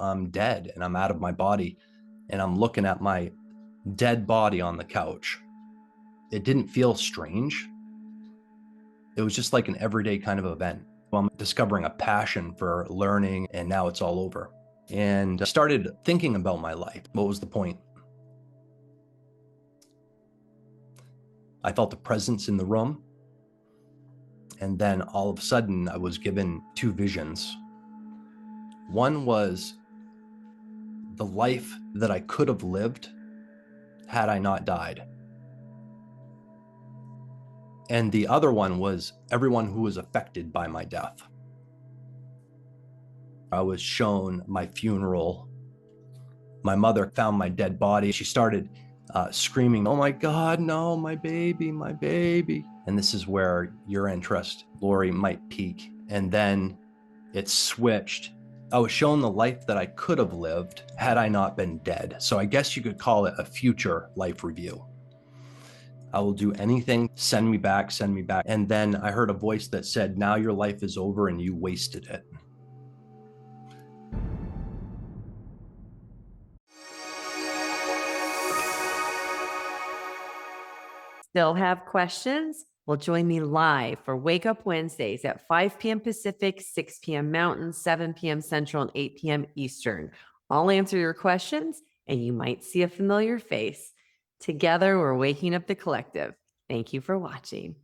I'm dead and I'm out of my body. And I'm looking at my dead body on the couch. It didn't feel strange. It was just like an everyday kind of event. I'm discovering a passion for learning, and now it's all over. And I started thinking about my life. What was the point? I felt a presence in the room. And then all of a sudden, I was given two visions. One was the life that I could have lived had I not died. And the other one was everyone who was affected by my death. I was shown my funeral. My mother found my dead body. She started screaming, "Oh my God, no, my baby, my baby." And this is where your interest, Laurie, might peak. And then it switched. I was shown the life that I could have lived had I not been dead. So I guess you could call it a future life review. I will do anything, send me back, send me back. And then I heard a voice that said, "Now your life is over and you wasted it." Still have questions? Well, join me live for Wake Up Wednesdays at 5 p.m. Pacific, 6 p.m. Mountain, 7 p.m. Central, and 8 p.m. Eastern. I'll answer your questions, and you might see a familiar face. Together, we're waking up the collective. Thank you for watching.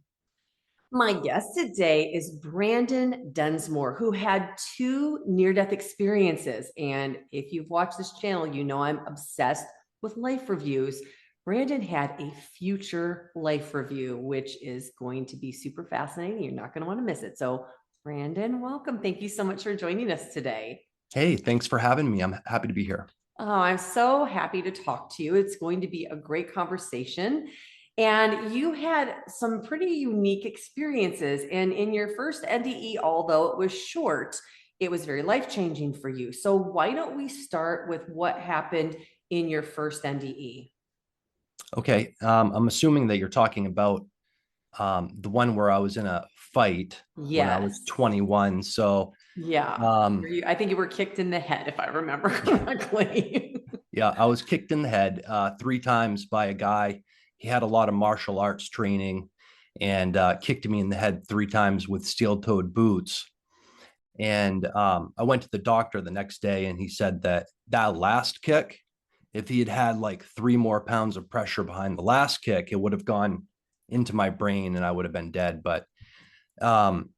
My guest today is Branden Densmore, who had 2 near-death experiences. And if you've watched this channel, you know I'm obsessed with life reviews. Branden had a future life review, which is going to be super fascinating. You're not going to want to miss it. So, Branden, welcome. Thank you so much for joining us today. Hey, thanks for having me. I'm happy to be here. Oh, I'm so happy to talk to you. It's going to be a great conversation. And you had some pretty unique experiences. And in your first NDE, although it was short, it was very life-changing for you. So why don't we start with what happened in your first NDE? Okay, I'm assuming that you're talking about the one where I was in a fight when I was Yes. 21. So, Yeah. I think you were kicked in the head, if I remember correctly. yeah, I was kicked in the head 3 times by a guy. He had a lot of martial arts training and kicked me in the head 3 times with steel-toed boots. And I went to the doctor the next day, and he said that that last kick, if he had had like 3 more pounds of pressure behind the last kick, it would have gone into my brain and I would have been dead. But um,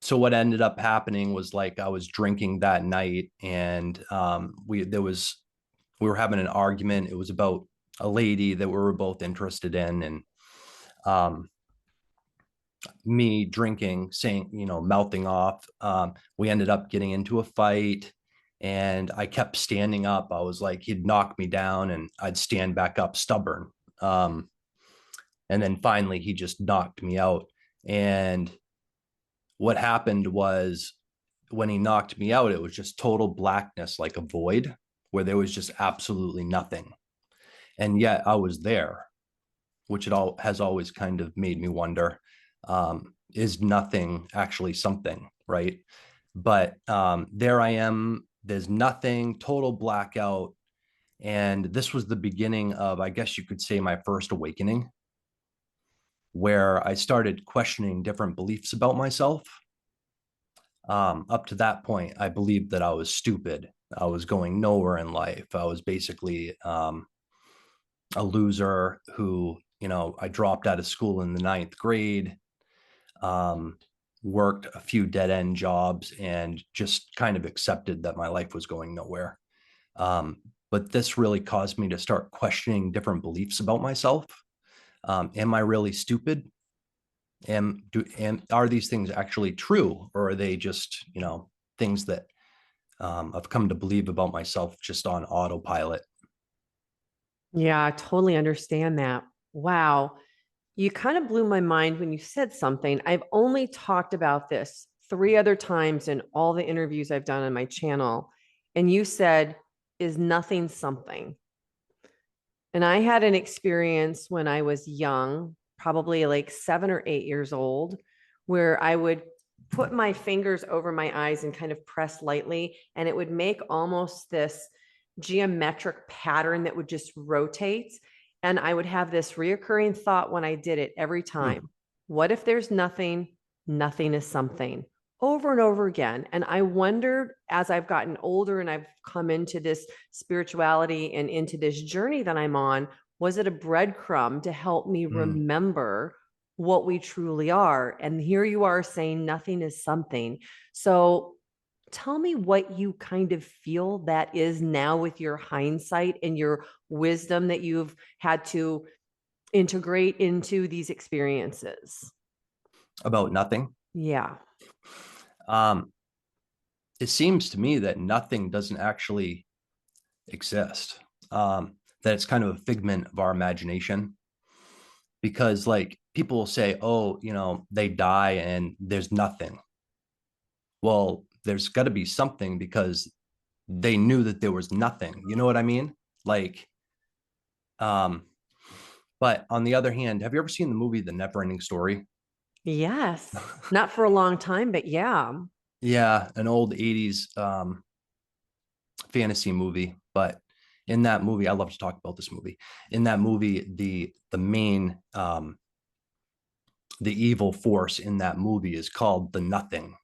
so what ended up happening was like I was drinking that night, and we were having an argument. It was about a lady that we were both interested in, and um, me drinking, saying, mouthing off. We ended up getting into a fight, and I kept standing up. I was like, he'd knock me down and I'd stand back up stubborn. Um, and then finally he just knocked me out. And what happened was when he knocked me out, it was just total blackness, like a void where there was just absolutely nothing. And yet I was there, which it all has always kind of made me wonder, is nothing actually something, right? But there I am, there's nothing, total blackout. And this was the beginning of, I guess you could say, my first awakening, where I started questioning different beliefs about myself. Up to that point, I believed that I was stupid. I was going nowhere in life. I was basically a loser who, I dropped out of school in the 9th grade, um, worked a few dead end jobs, and just kind of accepted that my life was going nowhere. But this really caused me to start questioning different beliefs about myself. Am I really stupid? And are these things actually true, or are they just, things that I've come to believe about myself just on autopilot? Yeah, I totally understand that. Wow. You kind of blew my mind when you said something. I've only talked about this 3 other times in all the interviews I've done on my channel. And you said, is nothing something? And I had an experience when I was young, probably like 7 or 8 years old, where I would put my fingers over my eyes and kind of press lightly, and it would make almost this geometric pattern that would just rotate. And I would have this reoccurring thought when I did it every Hmm. time. What if there's nothing? Nothing is something, over and over again. And I wondered, as I've gotten older and I've come into this spirituality and into this journey that I'm on, was it a breadcrumb to help me Hmm. remember what we truly are? And here you are saying nothing is something. So tell me what you kind of feel that is now with your hindsight and your wisdom that you've had to integrate into these experiences. About nothing. Yeah. Um, it seems to me that nothing doesn't actually exist. That it's kind of a figment of our imagination, because like people will say, oh, they die and there's nothing. Well, there's got to be something, because they knew that there was nothing. You know what I mean? Like, um, but on the other hand, have you ever seen the movie The Neverending Story? Yes. Not for a long time, but yeah. Yeah, an old 80s fantasy movie. But in that movie, I love to talk about this movie. In that movie, the main the evil force in that movie is called the Nothing.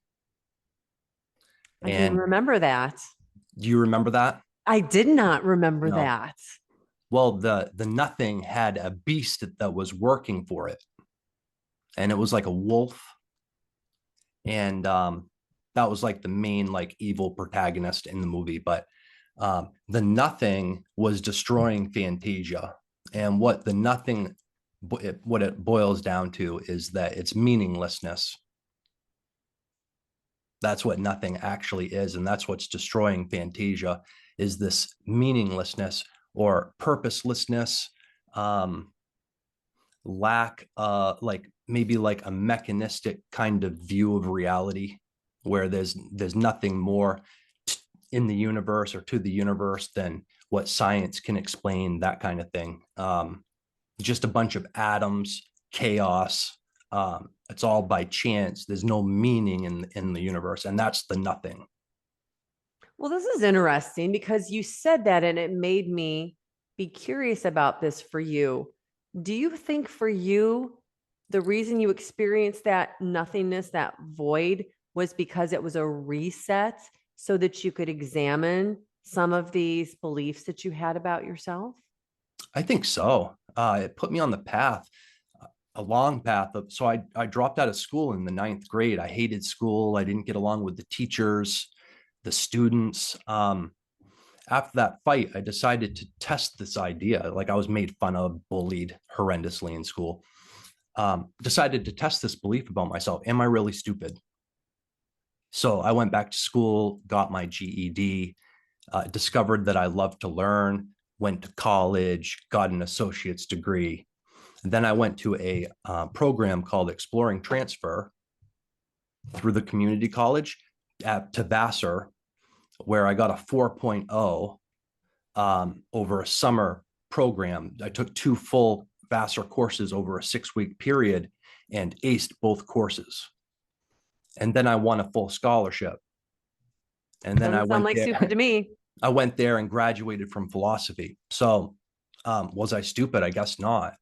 I didn't And remember that. do you remember that? I did not remember No. that. Well, the Nothing had a beast that was working for it, and it was like a wolf. And that was like the main like evil protagonist in the movie. But the Nothing was destroying Fantasia, and what the Nothing, what it boils down to is that it's meaninglessness. That's what nothing actually is, and that's what's destroying Fantasia, is this meaninglessness or purposelessness, um, lack, like maybe like a mechanistic kind of view of reality, where there's nothing more in the universe or to the universe than what science can explain, that kind of thing. Just a bunch of atoms, chaos. It's all by chance. There's no meaning in the universe, and that's the Nothing. Well, this is interesting because you said that and it made me be curious about this for you. Do you think for you, the reason you experienced that nothingness, that void, was because it was a reset so that you could examine some of these beliefs that you had about yourself? I think so. It put me on the path, a long path of. So I dropped out of school in the ninth grade. I hated school. I didn't get along with the teachers, the students. After that fight, I decided to test this idea. Like, I was made fun of, bullied horrendously in school. Decided to test this belief about myself. Am I really stupid? So I went back to school, got my GED, discovered that I love to learn, went to college, got an associate's degree. And then I went to a program called Exploring Transfer through the community college to Vassar, where I got a 4.0 over a summer program. I took 2 full Vassar courses over a 6-week period and aced both courses. And then I won a full scholarship. And then Doesn't sound like stupid to me. I went there and graduated from philosophy. So was I stupid? I guess not.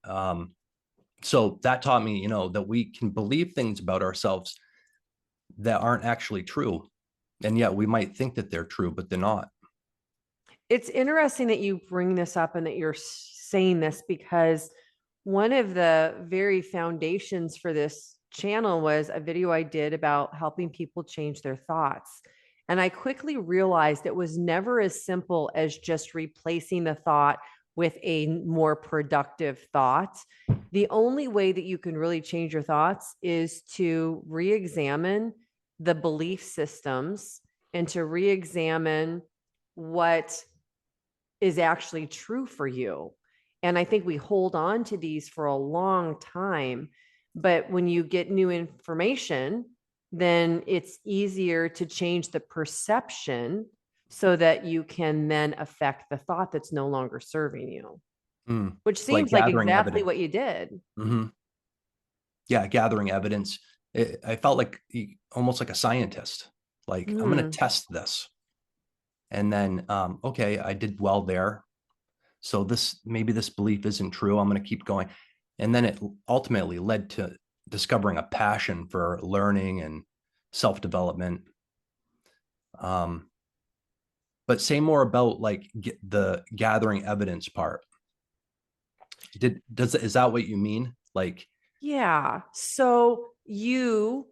So that taught me, that we can believe things about ourselves that aren't actually true. And yet we might think that they're true, but they're not. It's interesting that you bring this up and that you're saying this because one of the very foundations for this channel was a video I did about helping people change their thoughts. And I quickly realized it was never as simple as just replacing the thought with a more productive thought. The only way that you can really change your thoughts is to re examine the belief systems and to re examine what is actually true for you. And I think we hold on to these for a long time. But when you get new information, then it's easier to change the perception so that you can then affect the thought that's no longer serving you, which Like seems like gathering exactly evidence. what you did. Mm-hmm. Yeah, gathering evidence, I felt like almost like a scientist. Like, I'm going to Hmm. test this. And then, okay, I did well there. So maybe this belief isn't true. I'm going to keep going. And then it ultimately led to discovering a passion for learning and self-development. Um, but say more about like the gathering evidence part. Is that what you mean? Like, Yeah. So you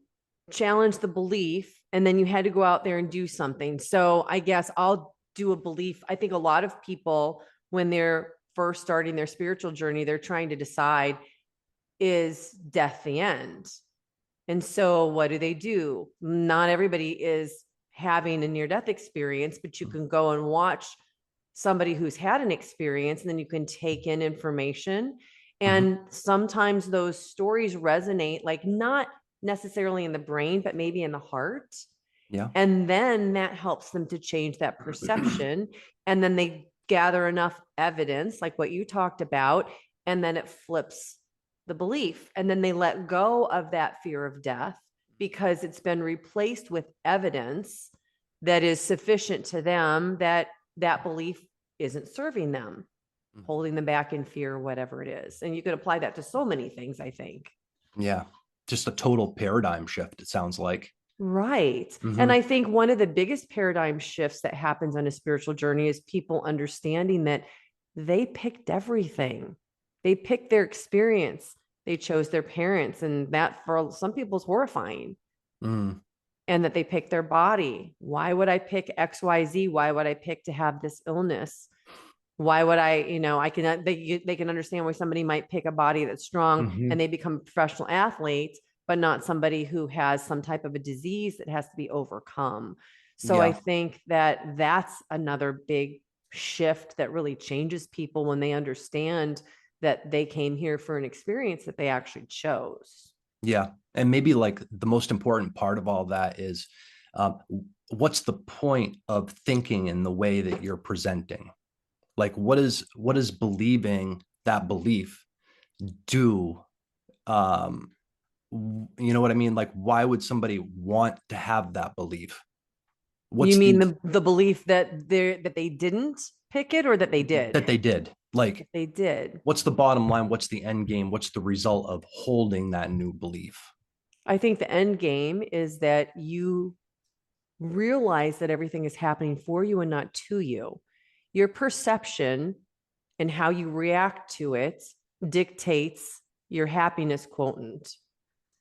challenged the belief and then you had to go out there and do something. So I guess I'll do a belief. I think a lot of people, when they're first starting their spiritual journey, they're trying to decide, is death the end? And so what do? Not everybody is having a near death experience, but you can go and watch somebody who's had an experience and then you can take in information. mhm, And sometimes those stories resonate, like not necessarily in the brain, but maybe in the heart. yeah, And then that helps them to change that perception. And then they gather enough evidence, like what you talked about, and then it flips the belief. And then they let go of that fear of death because it's been replaced with evidence that is sufficient to them that that belief isn't serving them, holding them back in fear, or whatever it is. And you could apply that to so many things, I think. yeah. Just a total paradigm shift, it sounds like. Right. And Hmm. I think one of the biggest paradigm shifts that happens on a spiritual journey is people understanding that they picked everything. They picked their experience. They chose their parents. And that for some people is horrifying. Mm. And that they picked their body. Why would I pick XYZ? Why would I pick to have this illness? Why would I, I can, they can understand why somebody might pick a body that's strong and Hmm. they become a professional athlete, but not somebody who has some type of a disease that has to be overcome. So I Yeah. think that that's another big shift that really changes people when they understand that they came here for an experience that they actually chose. Yeah. And maybe like the most important part of all that is, um, what's the point of thinking in the way that you're presenting? Like, what is believing that belief do? Um, you know what I mean? Like, why would somebody want to have that belief? You What's mean the the belief that they didn't pick it or that they did? that they did? That Like, they did. what's the bottom line? What's the end game? What's the result of holding that new belief? I think the end game is that you realize that everything is happening for you and not to you. Your perception and how you react to it dictates your happiness quotient.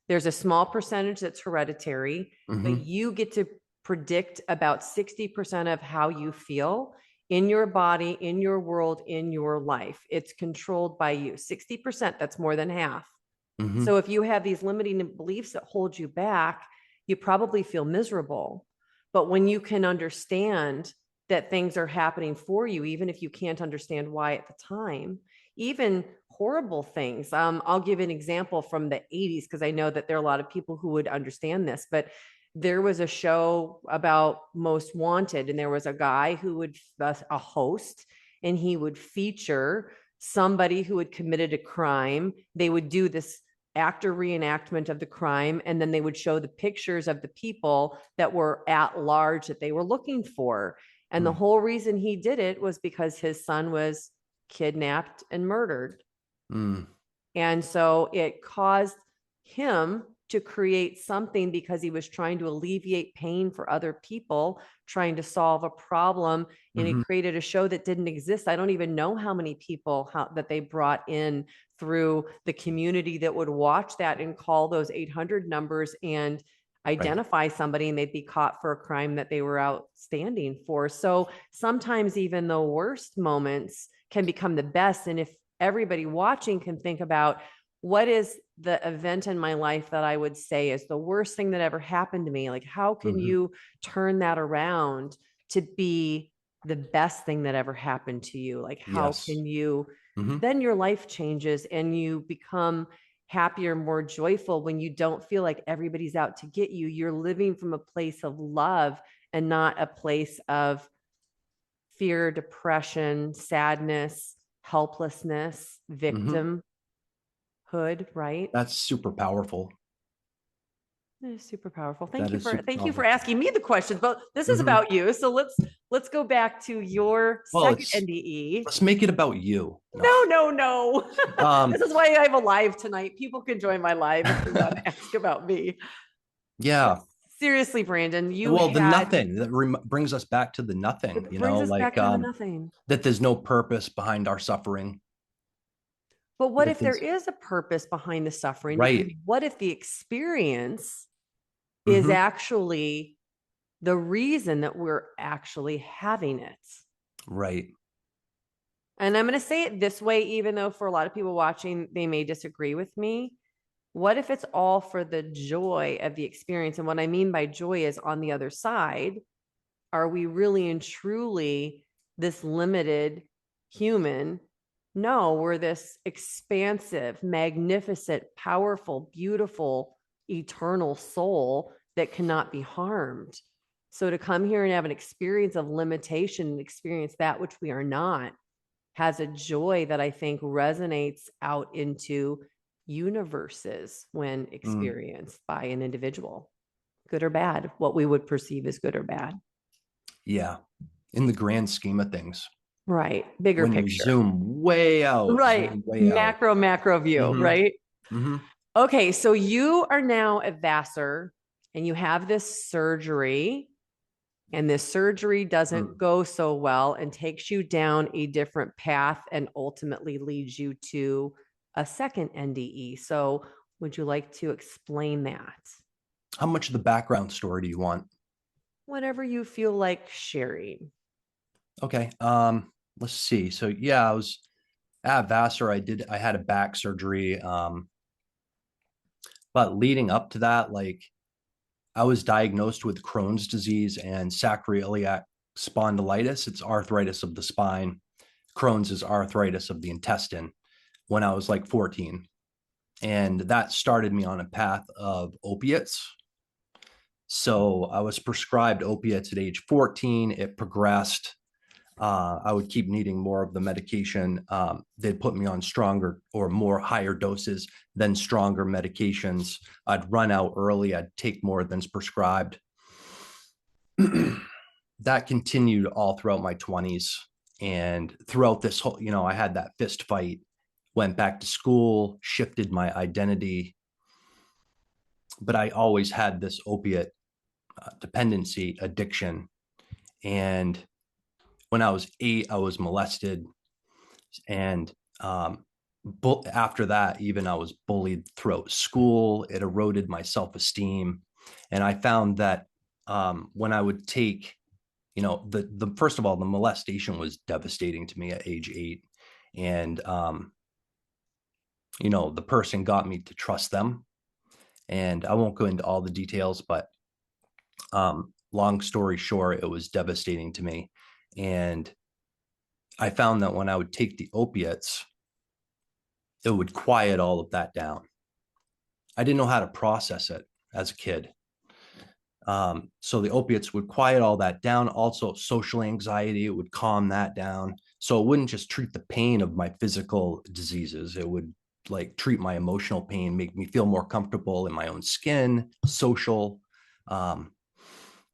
There's a small percentage that's hereditary, but Hmm. you get to predict about 60% of how you feel in your body, in your world, in your life. It's controlled by you. 60%, that's more than half. Hmm. So if you have these limiting beliefs that hold you back, you probably feel miserable. But when you can understand that things are happening for you, even if you can't understand why at the time, even horrible things. I'll give an example from the 80s because I know that there are a lot of people who would understand this, but there was a show about Most Wanted, and there was a guy who would, a host, and he would feature somebody who had committed a crime. They would do this actor reenactment of the crime, and then they would show the pictures of the people that were at large that they were looking for. And the whole reason he did it was because his son was kidnapped and murdered. Mm. And so it caused him to create something because he was trying to alleviate pain for other people, trying to solve a problem. And he Hmm. created a show that didn't exist. I don't even know how many people that they brought in through the community that would watch that and call those 800 numbers and Right. identify somebody, and they'd be caught for a crime that they were outstanding for. So sometimes even the worst moments can become the best. And if everybody watching can think about, what is the event in my life that I would say is the worst thing that ever happened to me? Like, how can Hmm. you turn that around to be the best thing that ever happened to you? Like, how Yes. can you, Hmm. then your life changes and you become happier, more joyful when you don't feel like everybody's out to get you. You're living from a place of love and not a place of fear, depression, sadness, helplessness, Hmm. victimhood, right? That's super powerful. That is super powerful. That is super Thank you for powerful. asking me the questions, but this is Mhm. about you. So let's go back to your Well, second NDE. let's make it about you. No. No, no, no. Um, This is why I have a live tonight. People can join my live if they want to ask about me. yeah. Seriously, Branden, Well, the nothing that brings us back to the nothing, it brings us back to the nothing. that there's no purpose behind our suffering. But what That if there there's is a purpose behind the suffering? Because right. what if the experience is Mhm. actually the reason that we're actually having it? Right. And I'm going to say it this way, even though for a lot of people watching, they may disagree with me. What if it's all for the joy of the experience? And what I mean by joy is on the other side, are we really and truly this limited human? No, we're this expansive, magnificent, powerful, beautiful, eternal soul that cannot be harmed. So to come here and have an experience of limitation and experience that which we are not has a joy that I think resonates out into universes when Mm. experienced by an individual, good or bad, what we would perceive as good or bad. Yeah. In the grand scheme of things, Right. Bigger when you picture. Right. zoom way out. Macro view, Mm-hmm. right? Mm-hmm. Okay. So you are now a Vassar and you have this surgery, and this surgery doesn't go so well and takes you down a different path and ultimately leads you to a second NDE. So would you like to explain that? How much of the background story do you want? Whatever you feel like sharing. Okay. Let's see. So yeah, I was at Vassar. I had a back surgery. But leading up to that, like I was diagnosed with Crohn's disease and sacroiliac spondylitis. It's arthritis of the spine. Crohn's is arthritis of the intestine when I was like 14. And that started me on a path of opiates. So I was prescribed opiates at age 14. It progressed. I would keep needing more of the medication. They'd put me on stronger or more higher doses than stronger medications. I'd run out early. I'd take more than's prescribed. That continued all throughout my 20s. And throughout this whole, I had that fist fight, went back to school, shifted my identity. But I always had this opiate dependency addiction. And when I was 8, I was molested. And after that, even I was bullied throughout school. It eroded my self-esteem. And I found that when I would take, the first of all, the molestation was devastating to me at age 8. And, the person got me to trust them. And I won't go into all the details, but long story short, it was devastating to me. And I found that when I would take the opiates, it would quiet all of that down. I didn't know how to process it as a kid. So the opiates would quiet all that down. Also, social anxiety, it would calm that down. So it wouldn't just treat the pain of my physical diseases. It would like treat my emotional pain, make me feel more comfortable in my own skin, social. Um,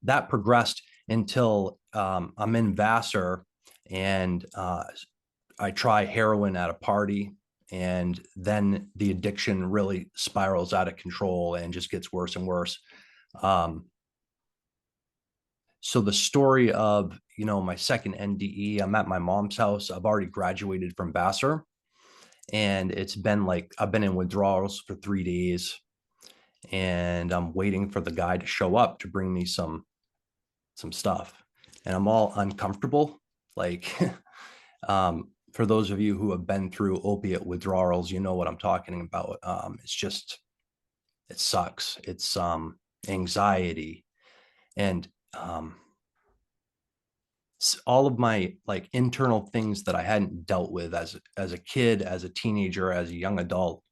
that progressed until I'm in Vassar and I try heroin at a party, and then the addiction really spirals out of control and just gets worse and worse. So the story of, my second NDE, I'm at my mom's house. I've already graduated from Vassar, and it's been like I've been in withdrawals for 3 days, and I'm waiting for the guy to show up to bring me some stuff, and I'm all uncomfortable. Like, for those of you who have been through opiate withdrawals, you know what I'm talking about. It sucks. It's anxiety and all of my like internal things that I hadn't dealt with as a kid, as a teenager, as a young adult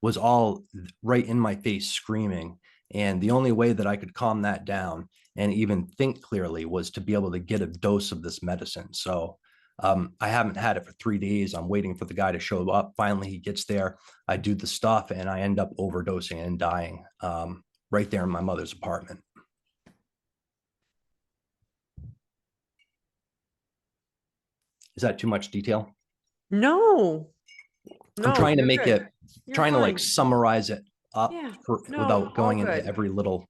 was all right in my face screaming. And the only way that I could calm that down and even think clearly was to be able to get a dose of this medicine. So I haven't had it for 3 days. I'm waiting for the guy to show up. Finally, he gets there. I do the stuff and I end up overdosing and dying. right there in my mother's apartment. Is that too much detail? No, I'm no, trying to you're make good. it, You're trying to fine. like summarize it up Yeah, no, without all going into good. every little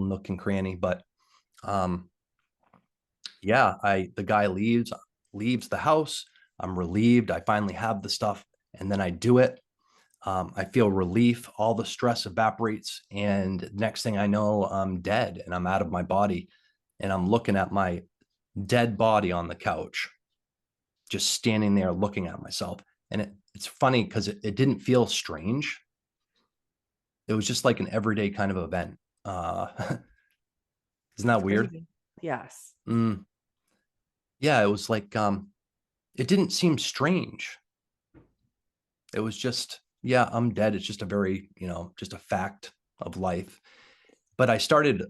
nook and cranny. But yeah, the guy leaves the house. I'm relieved. I finally have the stuff, and then I do it. I feel relief. All the stress evaporates, and next thing I know, I'm dead and I'm out of my body, and I'm looking at my dead body on the couch, just standing there looking at myself. And it's funny because it didn't feel strange. It was just like an everyday kind of event. Uh, isn't that weird? Crazy. Yes. Mm, yeah, it was like it didn't seem strange. It was just, yeah, I'm dead. It's just a very, just a fact of life. But I started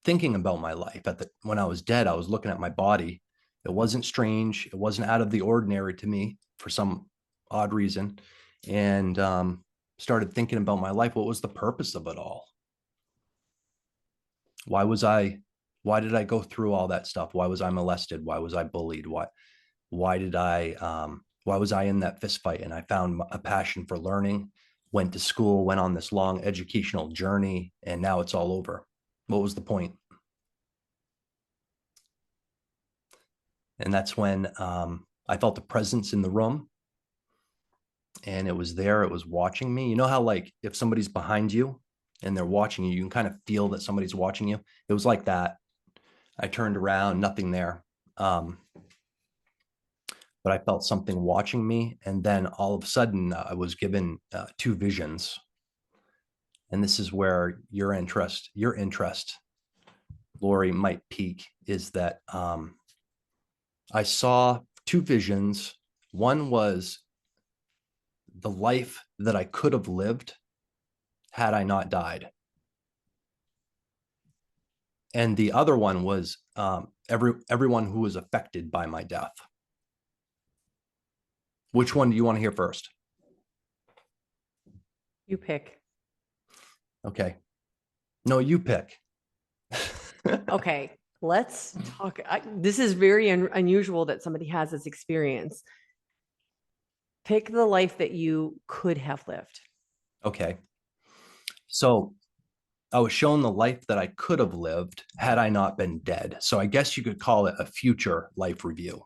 thinking about my life when I was dead. I was looking at my body. It wasn't strange. It wasn't out of the ordinary to me for some odd reason. And started thinking about my life. What was the purpose of it all? Why was I, why did I go through all that stuff? Why was I molested? Why was I bullied? Why was I in that fist fight? And I found a passion for learning, went to school, went on this long educational journey, and now it's all over. What was the point? And that's when I felt the presence in the room, and it was there. It was watching me. You know how like if somebody's behind you and they're watching you, you can kind of feel that somebody's watching you. It was like that. I turned around, nothing there. But I felt something watching me. And then all of a sudden, I was given two visions. And this is where your interest, Laurie, might peak, is that I saw two visions. One was the life that I could have lived had I not died. And the other one was everyone who was affected by my death. Which one do you want to hear first? You pick. Okay. No, you pick. Okay, let's talk. This is very unusual that somebody has this experience. Pick the life that you could have lived. Okay. So I was shown the life that I could have lived had I not been dead. So I guess you could call it a future life review.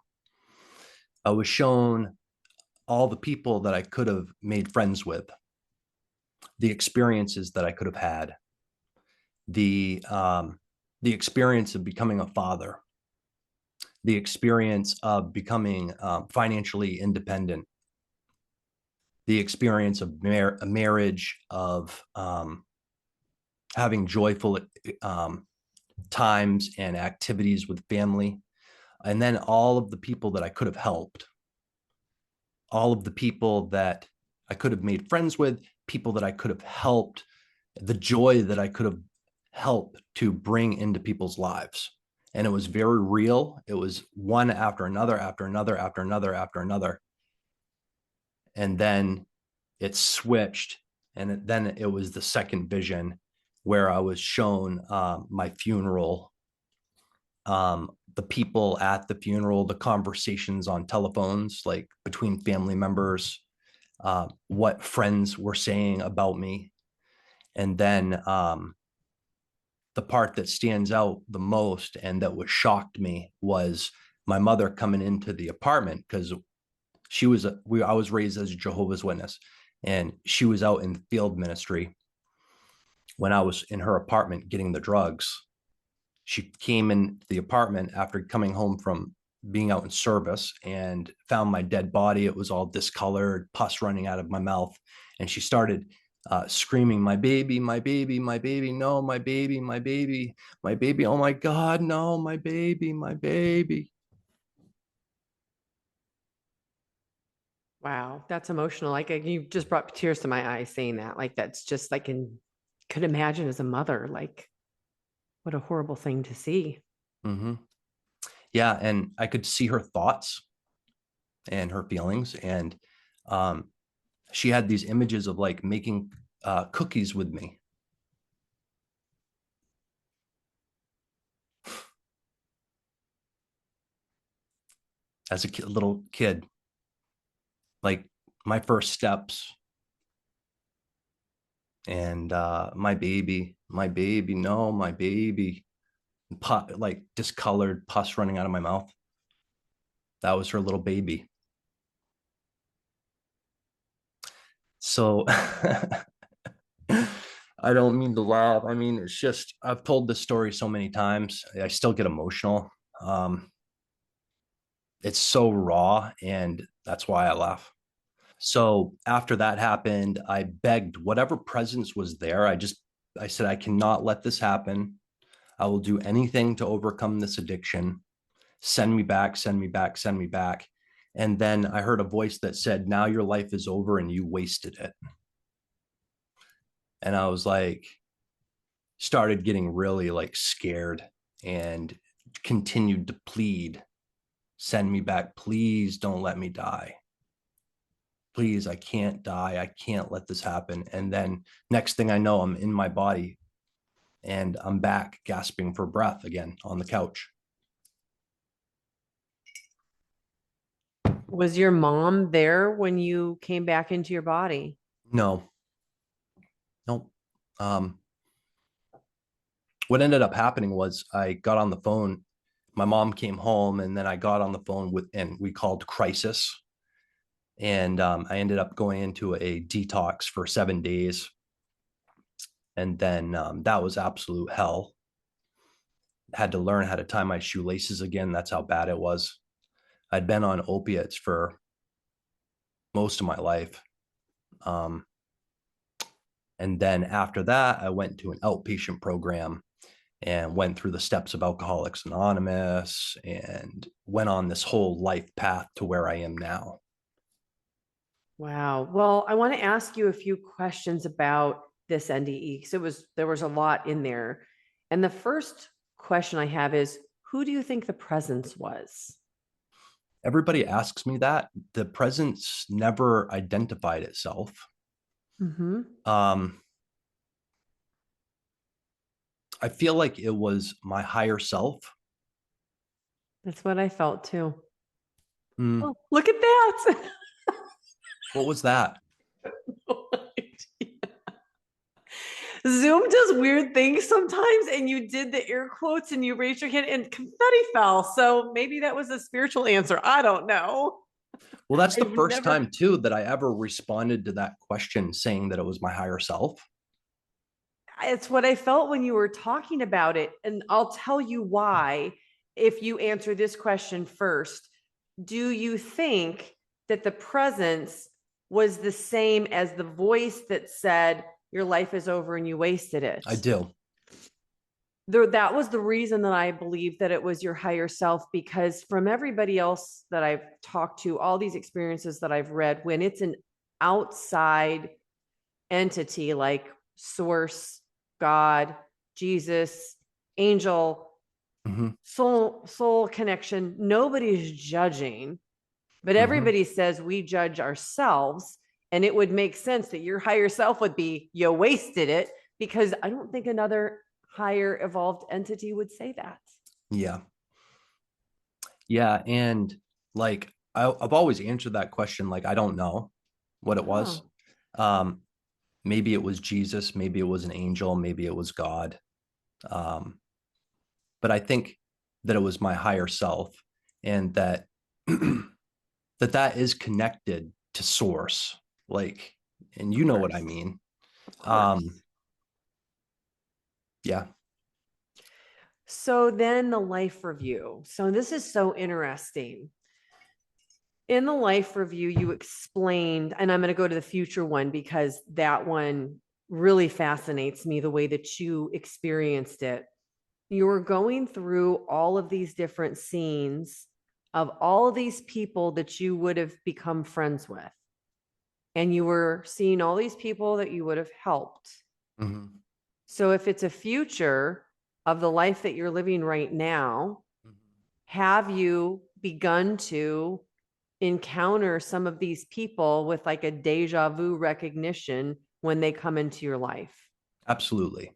I was shown all the people that I could have made friends with, the experiences that I could have had, the experience of becoming a father, the experience of becoming financially independent, the experience of a marriage, of having joyful times and activities with family, and then all of the people that I could have helped, all of the people that I could have made friends with, people that I could have helped, the joy that I could have helped to bring into people's lives. And it was very real. It was one after another, after another, after another, after another. And then it switched. And then it was the second vision where I was shown my funeral, the people at the funeral, the conversations on telephones, like between family members, what friends were saying about me. And then the part that stands out the most and that was shocked me was my mother coming into the apartment, because I was raised as a Jehovah's Witness, and she was out in field ministry when I was in her apartment getting the drugs. She came in the apartment after coming home from being out in service and found my dead body. It was all discolored, pus running out of my mouth. And she started screaming, "My baby, my baby, my baby, no, my baby, my baby, my baby. Oh my God, no, my baby, my baby." Wow, that's emotional. Like you just brought tears to my eyes saying that. Like that's just like could imagine as a mother, like what a horrible thing to see. Mm-hmm. Yeah. And I could see her thoughts and her feelings. And she had these images of like making cookies with me. as a little kid, like my first steps. And my baby, no, my baby, like discolored pus running out of my mouth. That was her little baby. So I don't mean to laugh. I mean, it's just, I've told this story so many times. I still get emotional. Um, it's so raw, and that's why I laugh. So after that happened, I begged whatever presence was there. I said, I cannot let this happen. I will do anything to overcome this addiction. Send me back, send me back, send me back. And then I heard a voice that said, now your life is over and you wasted it. And I was like, started getting really like scared and continued to plead, send me back. Please don't let me die. Please, I can't die. I can't let this happen. And then next thing I know, I'm in my body and I'm back gasping for breath again on the couch. Was your mom there when you came back into your body? No, nope. What ended up happening was I got on the phone. My mom came home, and then I got on the phone and we called crisis. And I ended up going into a detox for 7 days. And then that was absolute hell. Had to learn how to tie my shoelaces again. That's how bad it was. I'd been on opiates for most of my life. Um, and then after that, I went to an outpatient program and went through the steps of Alcoholics Anonymous and went on this whole life path to where I am now. Wow. Well, I want to ask you a few questions about this NDE because there was a lot in there. And the first question I have is, who do you think the presence was? Everybody asks me that. The presence never identified itself. Mm-hmm. Um, I feel like it was my higher self. That's what I felt too. Mm, Oh, look at that. what was that? Zoom does weird things sometimes, and you did the air quotes and you raised your hand and confetti fell. So maybe that was a spiritual answer. I don't know. Well, that's the I've first never, time too that I ever responded to that question saying that it was my higher self. it's what I felt when you were talking about it. And I'll tell you why if you answer this question first. Do you think that the presence was the same as the voice that said, your life is over and you wasted it? I do. That was the reason that I believe that it was your higher self, because from everybody else that I've talked to, all these experiences that I've read, when it's an outside entity like source, God, Jesus, angel, Mm-hmm. soul connection, nobody's judging, but Mm-hmm. everybody says we judge ourselves. And it would make sense that your higher self would be, you wasted it, because I don't think another higher evolved entity would say that. Yeah. Yeah. And like, I've always answered that question like, I don't know what it was. Oh, Um, maybe it was Jesus, maybe it was an angel, maybe it was God. Um, but I think that it was my higher self, and that that is connected to source. Like, and of you know what I course. mean. Of Um, course. yeah. So then the life review. So this is so interesting. In the life review, you explained, and I'm going to go to the future one because that one really fascinates me, the way that you experienced it. You were going through all of these different scenes of all of these people that you would have become friends with. And you were seeing all these people that you would have helped. Mm-hmm. So if it's a future of the life that you're living right now, have you begun to encounter some of these people with like a deja vu recognition when they come into your life? Absolutely.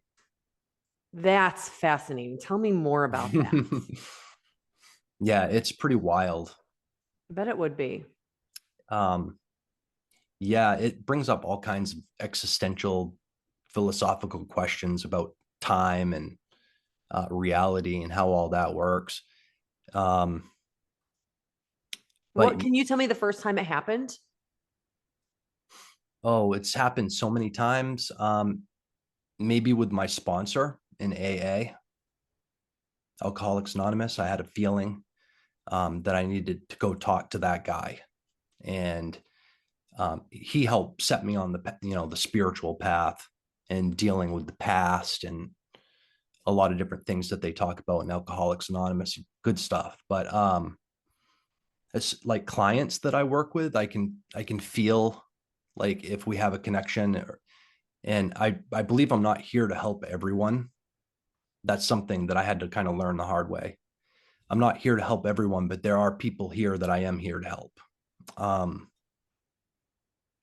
That's fascinating. Tell me more about that. Yeah, it's pretty wild. I bet it would be. Um, yeah, it brings up all kinds of existential philosophical questions about time and reality and how all that works. Um, but What can you tell me the first time it happened? oh, it's happened so many times. Maybe with my sponsor in AA, Alcoholics Anonymous, I had a feeling that I needed to go talk to that guy, and he helped set me on the spiritual path and dealing with the past and a lot of different things that they talk about in Alcoholics Anonymous. Good stuff, but it's like clients that I work with, I can feel like if we have a connection, and I believe I'm not here to help everyone. That's something that I had to kind of learn the hard way. I'm not here to help everyone, but there are people here that I am here to help. Um,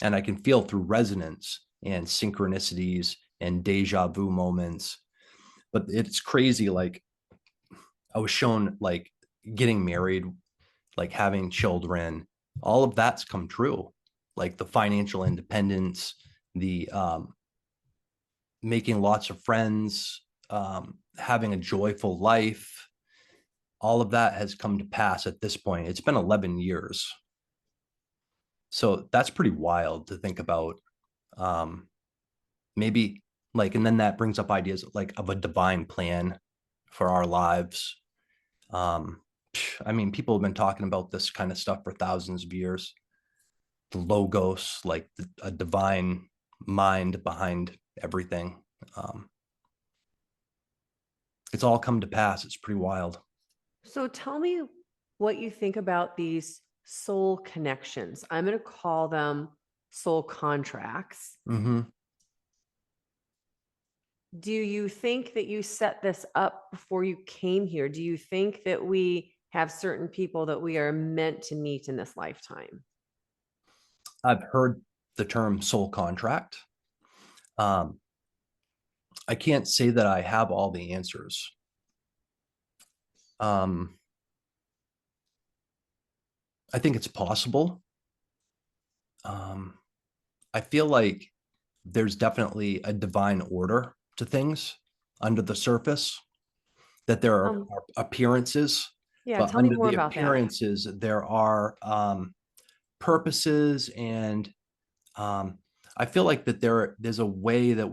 and I can feel through resonance and synchronicities and deja vu moments. But it's crazy. Like I was shown like getting married, like having children, all of that's come true. Like the financial independence, the making lots of friends, having a joyful life, all of that has come to pass at this point. It's been 11 years. So that's pretty wild to think about. Um, maybe like, and then that brings up ideas like of a divine plan for our lives. Um, I mean, people have been talking about this kind of stuff for thousands of years. The logos, like a divine mind behind everything. Um, it's all come to pass. It's pretty wild. So tell me what you think about these soul connections. I'm going to call them soul contracts. Mm-hmm. Do you think that you set this up before you came here? Do you think that we have certain people that we are meant to meet in this lifetime? I've heard the term soul contract. Um, I can't say that I have all the answers. Um, I think it's possible. Um, I feel like there's definitely a divine order to things under the surface, that there Um, are appearances, yeah, but tell me under more the about that. appearances, there are purposes. And um, I feel like that there's a way that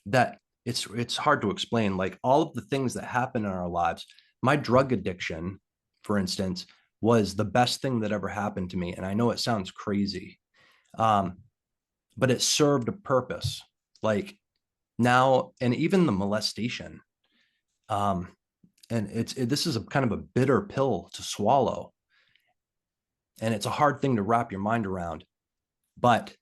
that it's hard to explain. Like all of the things that happen in our lives, my drug addiction, for instance, was the best thing that ever happened to me. And I know it sounds crazy, um, but it served a purpose. Like now, and even the molestation, um, and this is a kind of a bitter pill to swallow, and it's a hard thing to wrap your mind around. But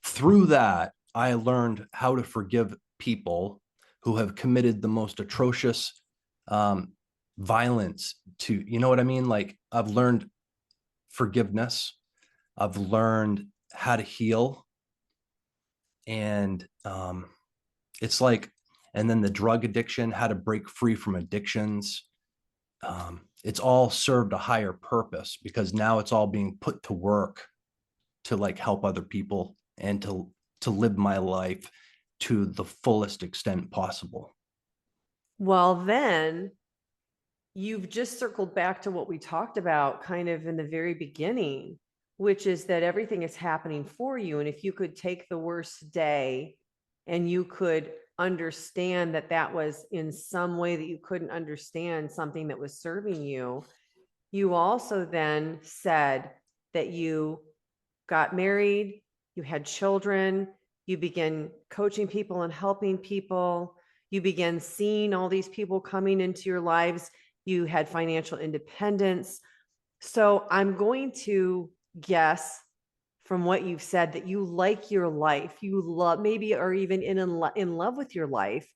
through that, I learned how to forgive people who have committed the most atrocious um, violence to, you know what I mean? Like I've learned forgiveness. I've learned how to heal. And it's like, and then the drug addiction, how to break free from addictions. It's all served a higher purpose because now it's all being put to work to like help other people and to live my life to the fullest extent possible. Well, then you've just circled back to what we talked about kind of in the very beginning, which is that everything is happening for you. And if you could take the worst day and you could understand that that was in some way that you couldn't understand something that was serving you, you also then said that you got married, you had children, you began coaching people and helping people, you began seeing all these people coming into your lives, you had financial independence. So I'm going to guess from what you've said that you like your life, you love, maybe are even in love with your life.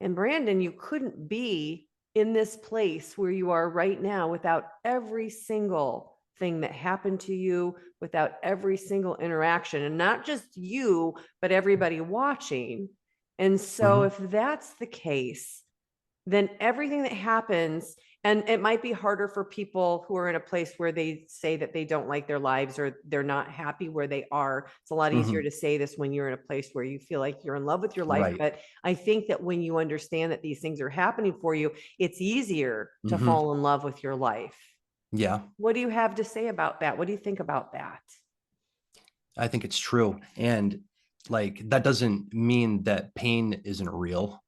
And Branden, you couldn't be in this place where you are right now without every single thing that happened to you, without every single interaction, and not just you, but everybody watching. And so Mm-hmm. if that's the case, then everything that happens And it might be harder for people who are in a place where they say that they don't like their lives or they're not happy where they are. It's a lot easier to say this when you're in a place where you feel like you're in love with your life. Right. But I think that when you understand that these things are happening for you, it's easier to Hmm. fall in love with your life. Yeah, What do you have to say about that? What do you think about that? I think it's true. And like, that doesn't mean that pain isn't real.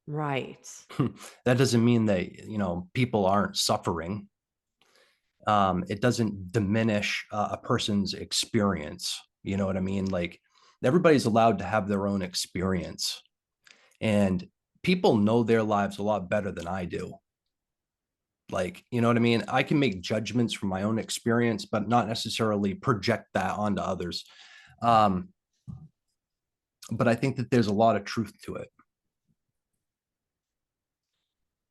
Right. That doesn't mean that, people aren't suffering. It doesn't diminish a person's experience. You know what I mean? Like, everybody's allowed to have their own experience, and people know their lives a lot better than I do. Like, you know what I mean? I can make judgments from my own experience, but not necessarily project that onto others. Um, but I think that there's a lot of truth to it.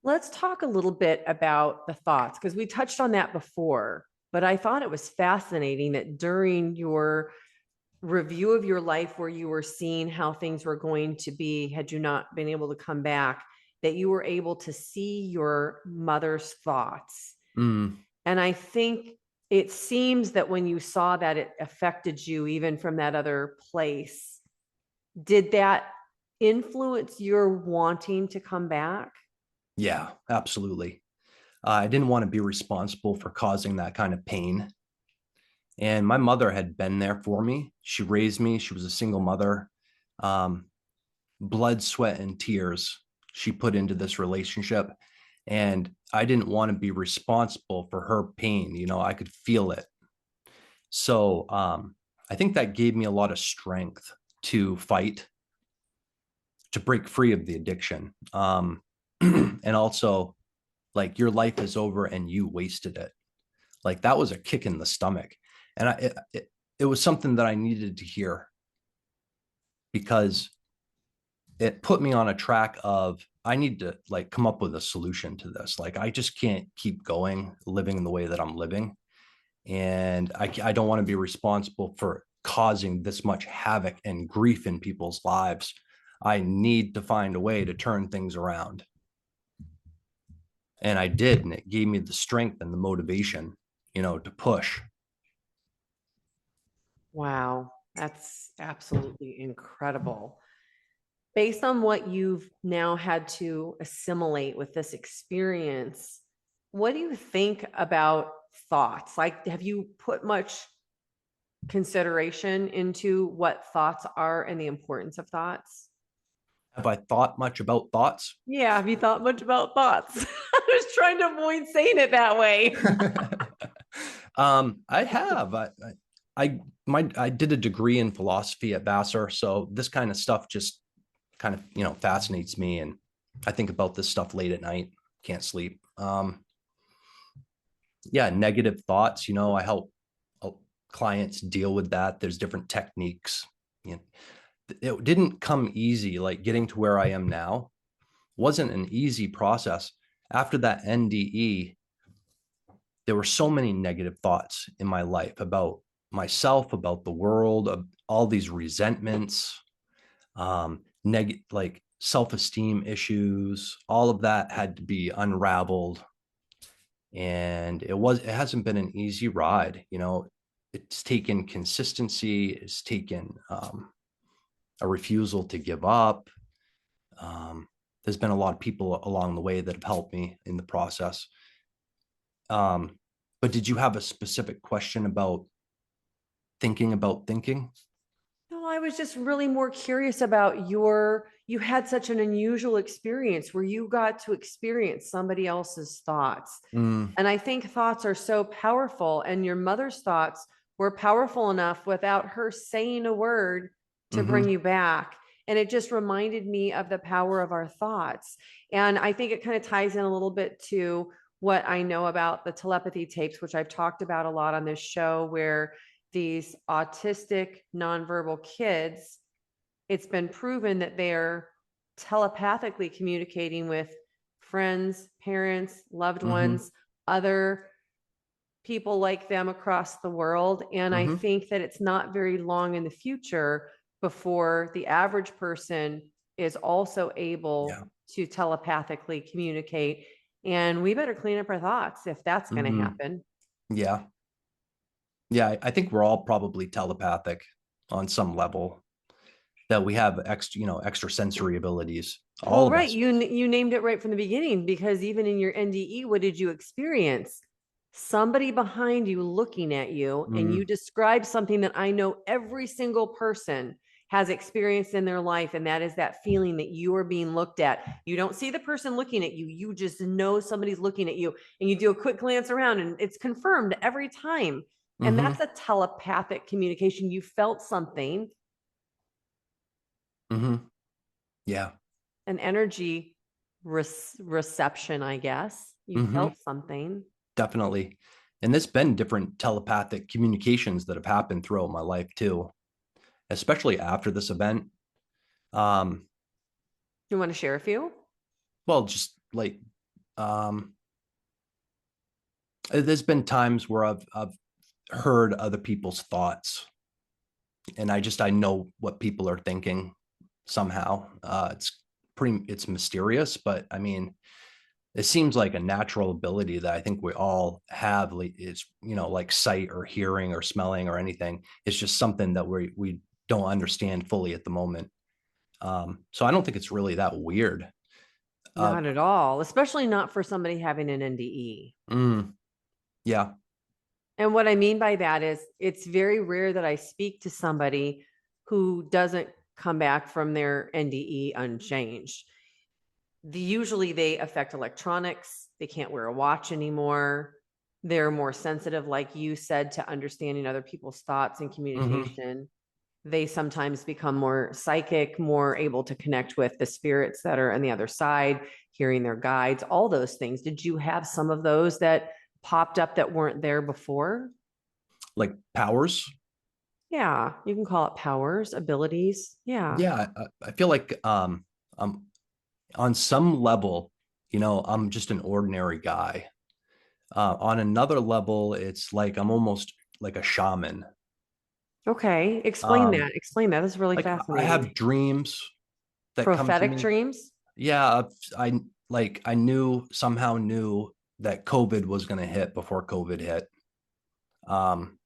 Let's talk a little bit about the thoughts because we touched on that before, but I thought it was fascinating that during your review of your life where you were seeing how things were going to be had you not been able to come back, that you were able to see your mother's thoughts. Mm, And I think it seems that when you saw that, it affected you even from that other place. Did that influence your wanting to come back? yeah, absolutely. I didn't want to be responsible for causing that kind of pain. And my mother had been there for me. She raised me. She was a single mother. Um, Blood, sweat, and tears she put into this relationship. And I didn't want to be responsible for her pain. I could feel it. So I think that gave me a lot of strength to fight, to break free of the addiction. And also, like, your life is over and you wasted it. Like, that was a kick in the stomach. And it was something that I needed to hear, because it put me on a track of, I need to, like, come up with a solution to this. Like, I just can't keep going living the way that I'm living. And I don't want to be responsible for causing this much havoc and grief in people's lives. I need to find a way to turn things around. And I did. And it gave me the strength and the motivation, to push. Wow, that's absolutely incredible. Based on what you've now had to assimilate with this experience, what do you think about thoughts? Like, have you put much consideration into what thoughts are and the importance of thoughts? Have I thought much about thoughts? Yeah, have you thought much about thoughts? I was trying to avoid saying it that way. I have. I did a degree in philosophy at Vassar, so this kind of stuff just kind of fascinates me, and I think about this stuff late at night. Can't sleep. Yeah, negative thoughts. I help clients deal with that. There's different techniques. It didn't come easy. Like, getting to where I am now wasn't an easy process. After that NDE, there were so many negative thoughts in my life about myself, about the world, of all these resentments, like self-esteem issues. All of that had to be unraveled, and it hasn't been an easy ride. It's taken consistency. It's taken a refusal to give up. There's been a lot of people along the way that have helped me in the process. But did you have a specific question about thinking? No, I was just really more curious about you had such an unusual experience where you got to experience somebody else's thoughts. Mm, And I think thoughts are so powerful, and your mother's thoughts were powerful enough without her saying a word to mm-hmm. bring you back. And it just reminded me of the power of our thoughts. And I think it kind of ties in a little bit to what I know about the telepathy tapes, which I've talked about a lot on this show, where these autistic nonverbal kids, it's been proven that they're telepathically communicating with friends, parents, loved Mm-hmm. ones, other people like them across the world. And I Mm-hmm. think that it's not very long in the future before the average person is also Yeah. able to telepathically communicate. And we better clean up our thoughts if that's going to Mhm. happen. Yeah. Yeah. I think we're all probably telepathic on some level, that we have extra sensory abilities. All Well, of right. us. You named it right from the beginning, because even in your NDE, what did you experience? Somebody behind you looking at you, and Mm, you described something that I know every single person has experienced in their life. And that is that feeling that you are being looked at. You don't see the person looking at you. You just know somebody's looking at you, and you do a quick glance around and it's confirmed every time. And mm-hmm, that's a telepathic communication. You felt something, mm-hmm. Yeah. an energy reception, I guess. You Mm-hmm. felt something. Definitely. And there's been different telepathic communications that have happened throughout my life too, especially after this event. Um, You want to share a few? well, just like um, there's been times where I've heard other people's thoughts, and I know what people are thinking somehow. It's mysterious, but I mean, it seems like a natural ability that I think we all have. It's like sight or hearing or smelling or anything. It's just something that we don't understand fully at the moment. So I don't think it's really that weird. Uh, Not at all, especially not for somebody having an NDE. mm, yeah. And what I mean by that is it's very rare that I speak to somebody who doesn't come back from their NDE unchanged. Usually they affect electronics. They can't wear a watch anymore. They're more sensitive, like you said, to understanding other people's thoughts and Hmm. communication. They sometimes become more psychic, more able to connect with the spirits that are on the other side, hearing their guides, all those things. Did you have some of those that popped up that weren't there before? Like powers. Yeah, you can call it powers, abilities. Yeah. Yeah, I feel like on some level, I'm just an ordinary guy. On another level, it's like I'm almost like a shaman. Okay. Explain Um, that. Explain that. That's really like I have fascinating. dreams that come to Prophetic me. dreams. Yeah, I knew that COVID was going to hit before COVID hit. Um,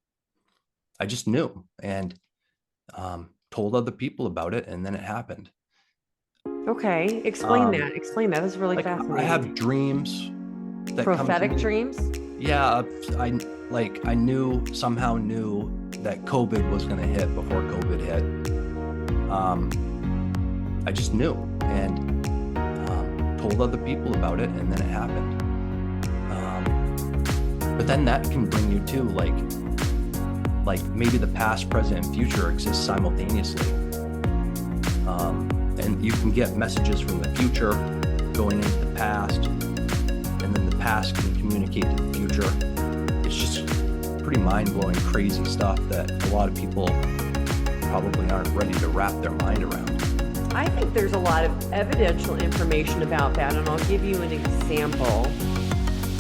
I just knew, and told other people about it, and then it happened. Okay. Explain Um, that. Explain that. That's really like I have fascinating. dreams that come to Prophetic me. dreams. Yeah, I somehow knew that COVID was going to hit before COVID hit. I just knew, and told other people about it, and then it happened. But then that can bring you to like maybe the past, present, and future exist simultaneously. And you can get messages from the future going into the past, and then the past can communicate to the future. It's just pretty mind-blowing, crazy stuff that a lot of people probably aren't ready to wrap their mind around. I think there's a lot of evidential information about that, and I'll give you an example.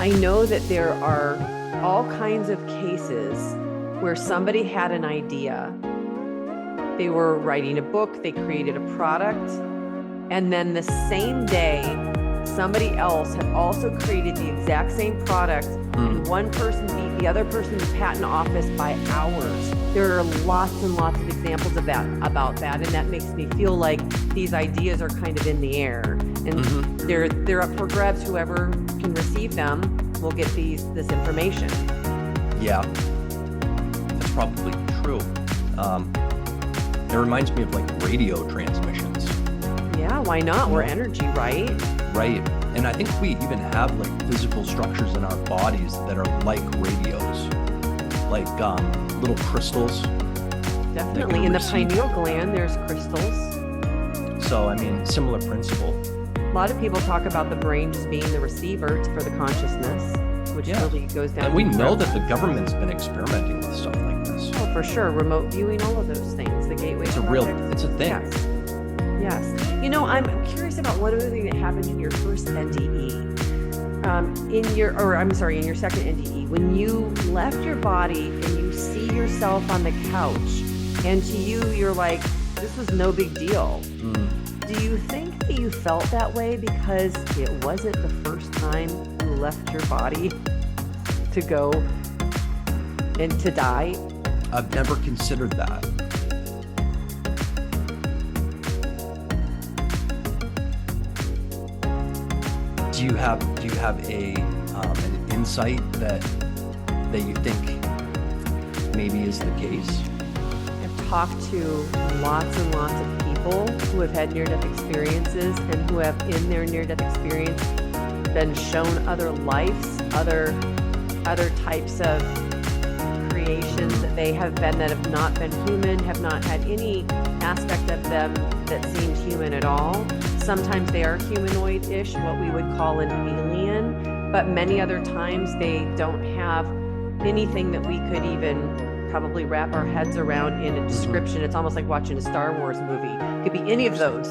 I know that there are all kinds of cases where somebody had an idea. They were writing a book, they created a product, and then the same day, somebody else had also created the exact same product, and one person beat the other person in the patent office by hours. There are lots and lots of examples of that, about that, and that makes me feel like these ideas are kind of in the air, and they're up for grabs. Whoever can receive them will get this information. Yeah, that's probably true. It reminds me of like radio transmissions. Yeah, why not? We're energy, right? Right. And I think we even have like physical structures in our bodies that are like radios, like little crystals. Definitely. In the pineal gland, there's crystals. So, I mean, similar principle. A lot of people talk about the brain just being the receiver for the consciousness, which really goes down. And we know that the government's been experimenting with stuff like this. Oh, for sure. Remote viewing, all of those things. The gateway. It's a thing. Yes. Yes. You know, I'm curious about one other thing that happened in your first NDE. In your second NDE, when you left your body and you see yourself on the couch, and to you, you're like, this was no big deal. Do you think that you felt that way because it wasn't the first time you left your body to go and to die? I've never considered that. Do you have an insight that you think maybe is the case? I've talked to lots and lots of people who have had near-death experiences and who have in their near-death experience been shown other lives, other types of creations that they have been that have not been human, have not had any aspect of them that seemed human at all. Sometimes they are humanoid-ish, what we would call an alien, but many other times they don't have anything that we could even probably wrap our heads around in a description. It's almost like watching a Star Wars movie. It could be any of those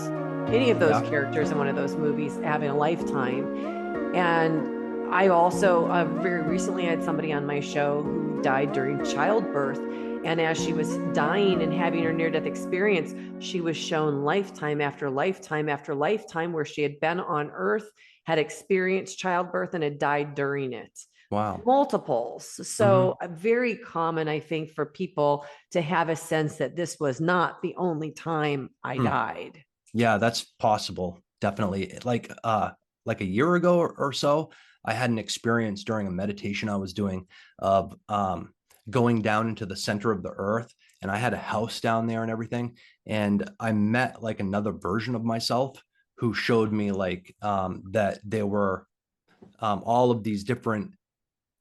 characters in one of those movies having a lifetime. And I also very recently had somebody on my show who died during childbirth. And as she was dying and having her near-death experience, she was shown lifetime after lifetime after lifetime where she had been on Earth, had experienced childbirth, and had died during it. Wow. Multiples. So very common, I think, for people to have a sense that this was not the only time I died. Yeah, that's possible. Definitely. Like a year ago or so, I had an experience during a meditation I was doing of going down into the center of the earth, and I had a house down there and everything. And I met like another version of myself who showed me like that there were all of these different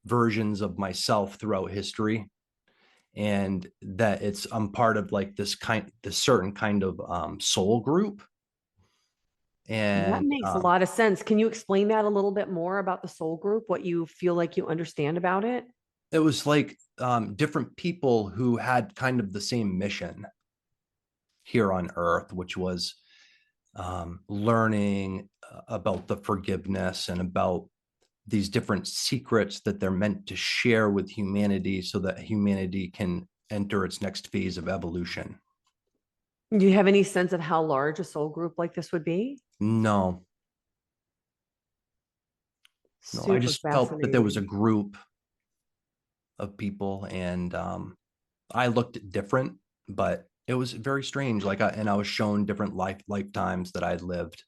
versions of myself throughout history, and that I'm part of like this certain kind of soul group. That And makes a lot of sense. Can you explain that a little bit more about the soul group, what you feel like you understand about it? it was like different people who had kind of the same mission here on earth, which was learning about the forgiveness and about these different secrets that they're meant to share with humanity so that humanity can enter its next phase of evolution. Do you have any sense of how large a soul group like this would be? No, I Super just felt that there was a fascinating. group of people, and I looked different, but it was very strange. I was shown different lifetimes that I'd lived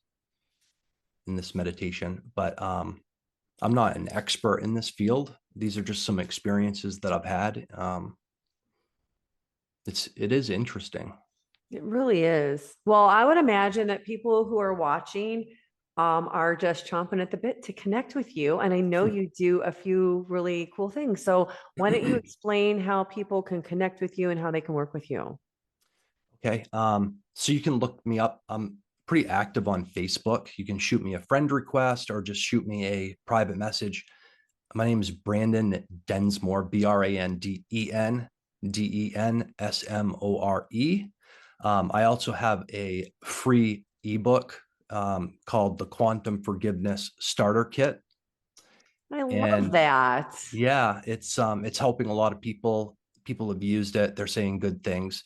in this meditation, but I'm not an expert in this field. These are just some experiences that I've had. It is interesting. It really is. Well, I would imagine that people who are watching are just chomping at the bit to connect with you. And I know you do a few really cool things. So why don't you explain how people can connect with you and how they can work with you? Okay. So you can look me up. I'm pretty active on Facebook. You can shoot me a friend request or just shoot me a private message. My name is Branden Densmore, Brandendensmore. I also have a free ebook called the Quantum Forgiveness Starter Kit. I love And that. yeah, it's helping a lot of people. People have used it. They're saying good things.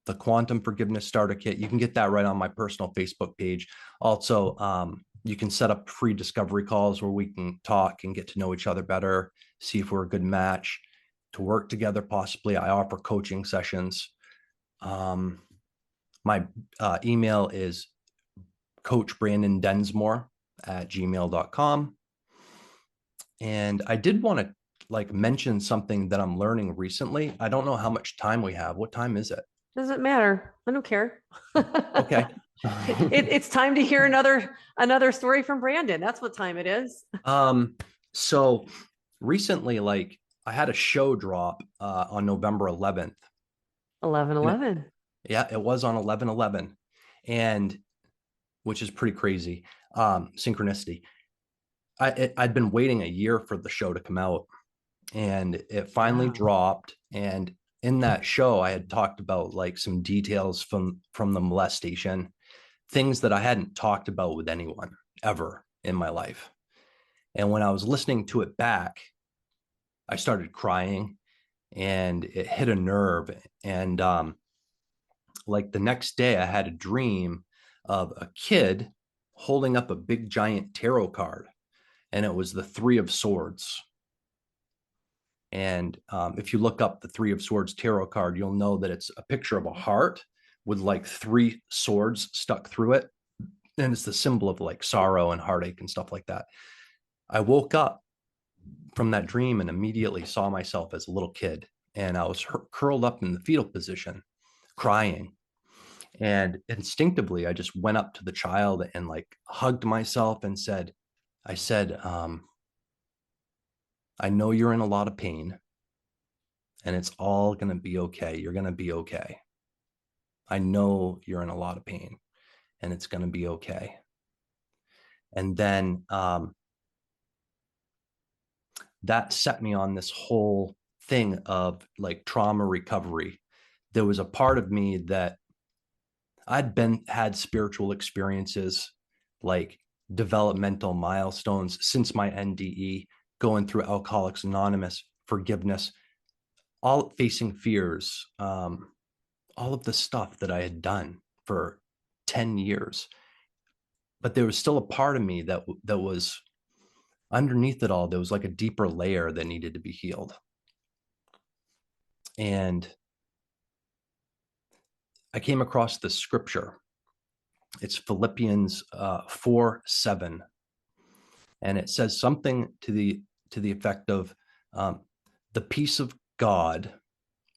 The Quantum Forgiveness Starter Kit, you can get that right on my personal Facebook page. Also, you can set up free discovery calls where we can talk and get to know each other better, see if we're a good match to work together. Possibly, I offer coaching sessions. My email is coachbrandendensmore@gmail.com. And I did want to like mention something that I'm learning recently. I don't know how much time we have. What time is it? Doesn't matter. I don't care. Okay. It's time to hear another story from Branden. That's what time it is. So recently, like I had a show drop on November 11th. 11/11. Yeah, it was on 11/11, and which is pretty crazy. Synchronicity. I'd been waiting a year for the show to come out, and it finally dropped. And in that show, I had talked about like some details from the molestation, things that I hadn't talked about with anyone ever in my life. And when I was listening to it back, I started crying, and it hit a nerve. And like the next day, I had a dream of a kid holding up a big giant tarot card, and it was the Three of Swords. And if you look up the Three of Swords tarot card, you'll know that it's a picture of a heart with like three swords stuck through it. And it's the symbol of like sorrow and heartache and stuff like that. I woke up from that dream and immediately saw myself as a little kid. And I was curled up in the fetal position, crying. And instinctively, I just went up to the child and like hugged myself and said, I know you're in a lot of pain and it's all going to be okay. You're going to be okay. I know you're in a lot of pain and it's going to be okay. And then that set me on this whole thing of like trauma recovery. There was a part of me that had spiritual experiences, like developmental milestones since my NDE, going through Alcoholics Anonymous, forgiveness, all facing fears, all of the stuff that I had done for 10 years. But there was still a part of me that was underneath it all. There was like a deeper layer that needed to be healed. And I came across this scripture. It's Philippians 4:7. And it says something to the effect of the peace of God,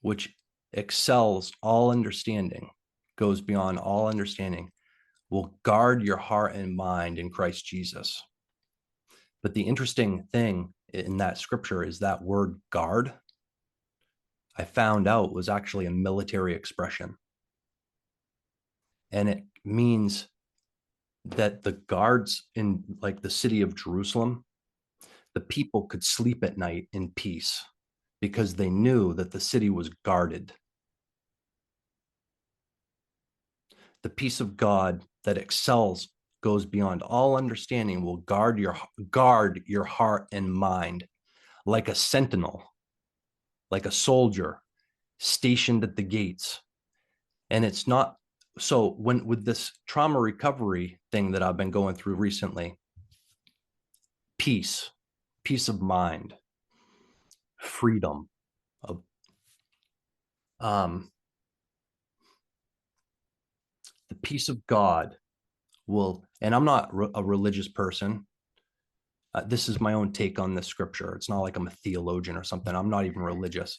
which excels all understanding, goes beyond all understanding, will guard your heart and mind in Christ Jesus. But the interesting thing in that scripture is that word guard, I found out, was actually a military expression. And it means that the guards in like the city of Jerusalem, the people could sleep at night in peace because they knew that the city was guarded. The peace of God that excels, goes beyond all understanding, will guard your heart and mind like a sentinel, like a soldier stationed at the gates. And it's not so when with this trauma recovery thing that I've been going through recently, peace of mind, freedom of the peace of God will, and I'm not a religious person. This is my own take on this scripture. It's not like I'm a theologian or something. I'm not even religious.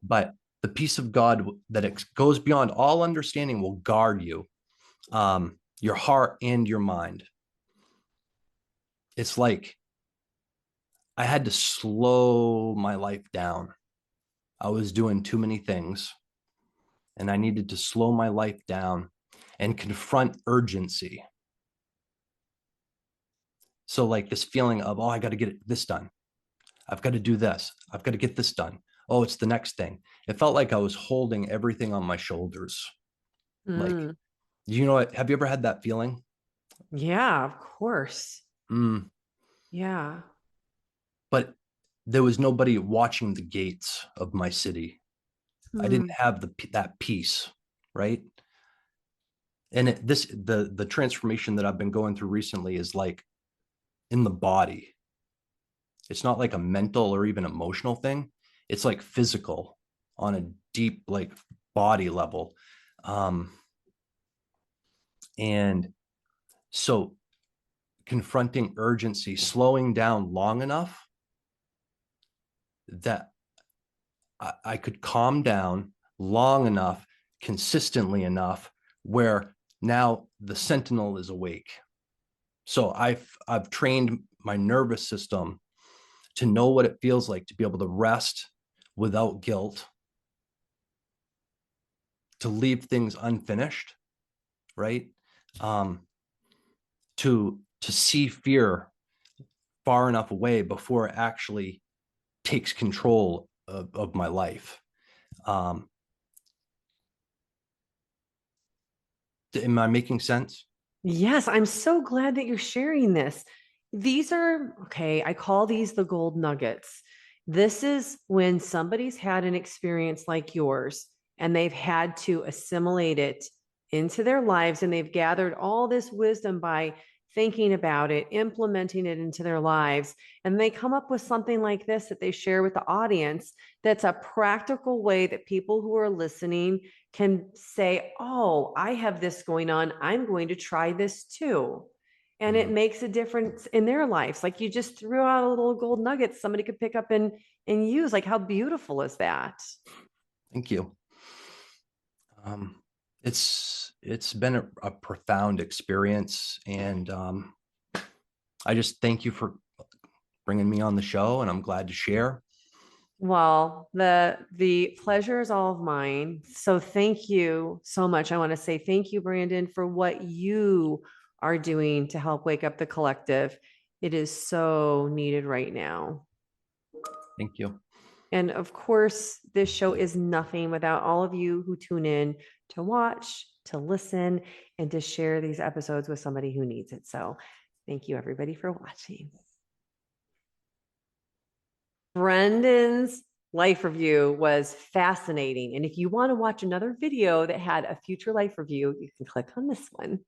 But the peace of God that goes beyond all understanding will guard you, your heart and your mind. It's like I had to slow my life down. I was doing too many things, and I needed to slow my life down and confront urgency. So like this feeling of, oh, I got to get this done. I've got to do this. I've got to get this done. Oh, it's the next thing. It felt like I was holding everything on my shoulders. Like, you know what? Have you ever had that feeling? Yeah, of course. Mm. Yeah. But there was nobody watching the gates of my city. I didn't have that peace, right? And the transformation that I've been going through recently is like in the body. It's not like a mental or even emotional thing. It's like physical on a deep like body level. And so confronting urgency, slowing down long enough that I could calm down long enough, consistently enough, where now the sentinel is awake. So I've trained my nervous system to know what it feels like to be able to rest without guilt, to leave things unfinished, right? To see fear far enough away before it actually takes control of my life. Am I making sense? Yes, I'm so glad that you're sharing this. These are, okay, I call these the gold nuggets. This is when somebody's had an experience like yours and they've had to assimilate it into their lives, and they've gathered all this wisdom by thinking about it, implementing it into their lives. And they come up with something like this that they share with the audience. That's a practical way that people who are listening can say, oh, I have this going on. I'm going to try this too. And it makes a difference in their lives. Like you just threw out a little gold nugget somebody could pick up and use. Like, how beautiful is that? Thank you. It's been a profound experience, and I just thank you for bringing me on the show, and I'm glad to share. Well, the pleasure is all of mine. So thank you so much. I want to say thank you, Branden, for what you are doing to help wake up the collective. It is so needed right now. Thank you. And of course, this show is nothing without all of you who tune in to watch, to listen, and to share these episodes with somebody who needs it. So thank you, everybody, for watching. Branden's life review was fascinating. And if you want to watch another video that had a future life review, you can click on this one.